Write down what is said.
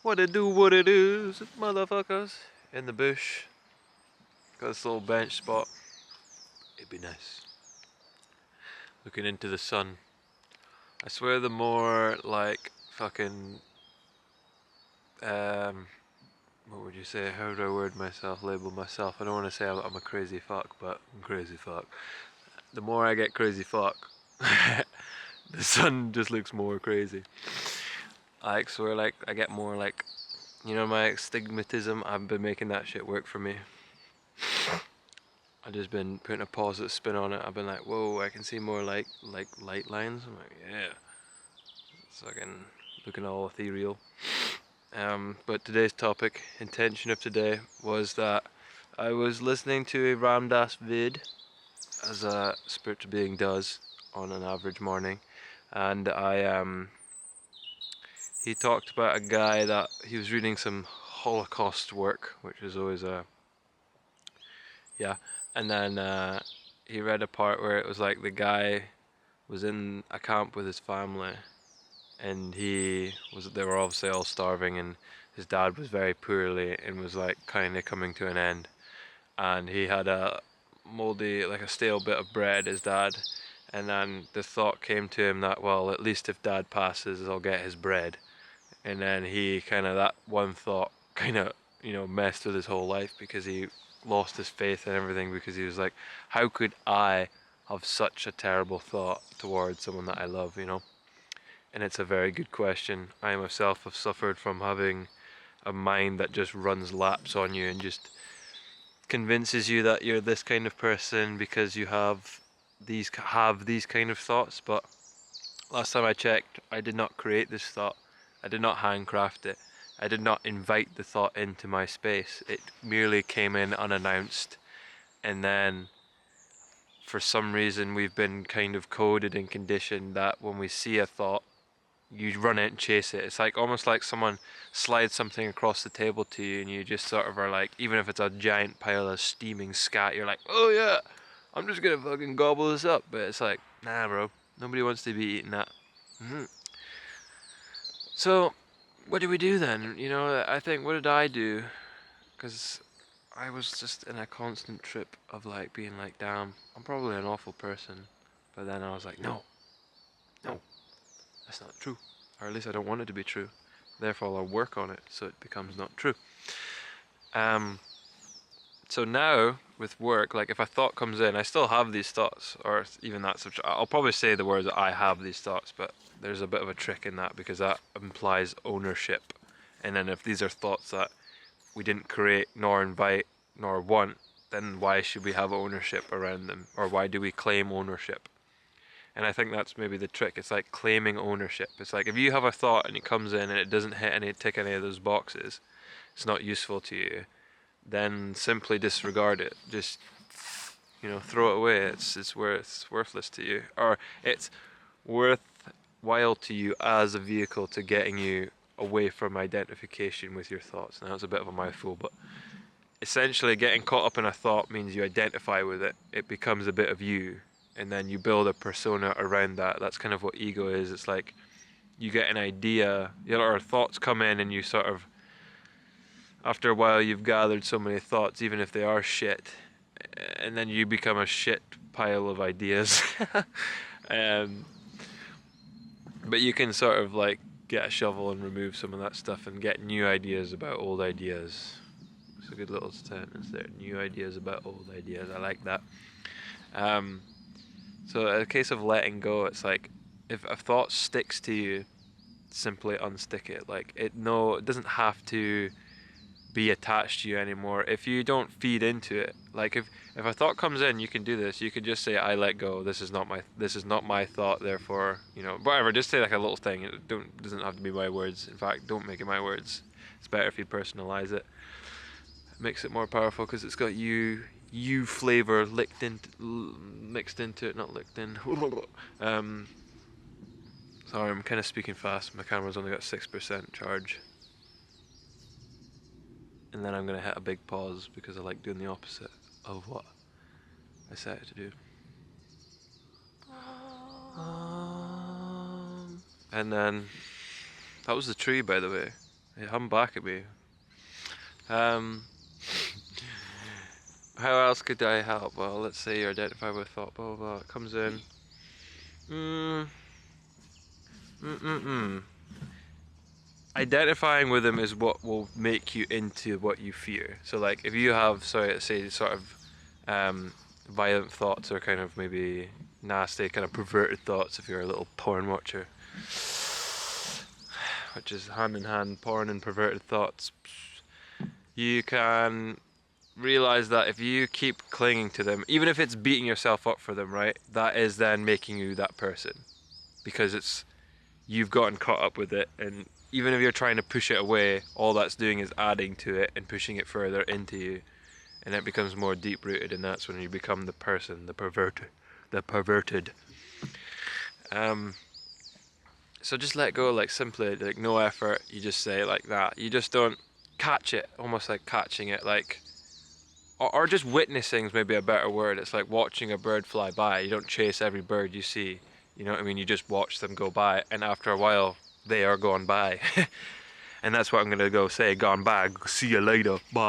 What it is, motherfuckers. In the bush. Got this little bench spot. It'd be nice. Looking into the sun. I swear the more, like, fucking, what would you say? How do I word myself, label myself? I don't want to say I'm a crazy fuck, but I'm crazy fuck. The more I get crazy fuck, the sun just looks more crazy. I swear, like, I get more, like, you know, my stigmatism, I've been making that shit work for me. I've just been putting a positive spin on it. I've been like, whoa, I can see more like light lines. I'm like, yeah. It's fucking looking all ethereal. But today's topic, intention of today, was that I was listening to a Ram Dass vid, as a spiritual being does on an average morning, and he talked about a guy that he was reading some Holocaust work, which is always a yeah, and then he read a part where it was like the guy was in a camp with his family, and they were obviously all starving, and his dad was very poorly and was like kind of coming to an end, and he had a moldy, like a stale bit of bread, his dad, and then the thought came to him that, well, at least if dad passes, I'll get his bread. And then he kind of, that one thought kind of, messed with his whole life, because he lost his faith and everything, because he was like, how could I have such a terrible thought towards someone that I love? And it's a very good question. I myself have suffered from having a mind that just runs laps on you and just convinces you that you're this kind of person because you have these kind of thoughts. But last time I checked, I did not create this thought. I did not handcraft it. I did not invite the thought into my space. It merely came in unannounced, and then for some reason we've been kind of coded and conditioned that when we see a thought, you run it and chase it. It's like almost like someone slides something across the table to you, and you just sort of are like, even if it's a giant pile of steaming scat, you're like, oh yeah, I'm just gonna fucking gobble this up. But it's like, nah, bro, nobody wants to be eating that. Mm-hmm. So, what do we do then? I think, what did I do? Because I was just in a constant trip of like being like, damn, I'm probably an awful person. But then I was like, no, no, that's not true. Or at least I don't want it to be true. Therefore, I'll work on it so it becomes not true. Um, so now with work, like if a thought comes in, I still have these thoughts, or even that. I'll probably say the words I have these thoughts, but there's a bit of a trick in that, because that implies ownership. And then if these are thoughts that we didn't create, nor invite, nor want, then why should we have ownership around them, or why do we claim ownership? And I think that's maybe the trick. It's like claiming ownership. It's like if you have a thought and it comes in and it doesn't tick any of those boxes, it's not useful to you, then simply disregard it. Just throw it away. It's worthless to you, or it's worthwhile to you as a vehicle to getting you away from identification with your thoughts. Now that's a bit of a mouthful, but essentially getting caught up in a thought means you identify with it. It becomes a bit of you, and then you build a persona around that. That's kind of what ego is. It's like you get an idea, or thoughts come in, and you sort of, after a while, you've gathered so many thoughts, even if they are shit, and then you become a shit pile of ideas. um, but you can sort of like get a shovel and remove some of that stuff and get new ideas about old ideas. It's a good little sentence there. New ideas about old ideas. I like that. Um, so in a case of letting go, it's like if a thought sticks to you, simply unstick it. Like it doesn't have to be attached to you anymore. If you don't feed into it, like if a thought comes in, you can do this. You can just say, I let go. This is not my thought. Therefore, whatever. Just say like a little thing. It doesn't have to be my words. In fact, don't make it my words. It's better if you personalize it. Makes it more powerful because it's got you flavor mixed into it, not licked in. Sorry, I'm kind of speaking fast. My camera's only got 6% charge, and then I'm gonna hit a big pause because I like doing the opposite of what I set it to do. And then that was the tree, by the way. They hum back at me. Um, how else could I help? Well, let's say you identify with thought, blah blah blah. It comes in. Mm, Identifying with them is what will make you into what you fear. So, like, if you have, sorry, say, sort of violent thoughts or kind of maybe nasty, kind of perverted thoughts, if you're a little porn watcher, which is hand in hand, porn and perverted thoughts, you can realize that if you keep clinging to them, even if it's beating yourself up for them, right, that is then making you that person, because it's you've gotten caught up with it, and even if you're trying to push it away, all that's doing is adding to it and pushing it further into you, and it becomes more deep rooted, and that's when you become the person, the perverted. So just let go, like, simply, like, no effort. You just say it like that. You just don't catch it, almost like catching it, like, or just witnessing is maybe a better word. It's like watching a bird fly by. You don't chase every bird you see. You know what I mean? You just watch them go by, and after a while, they are gone by. And that's what I'm gonna go say. Gone by. See you later. Bye.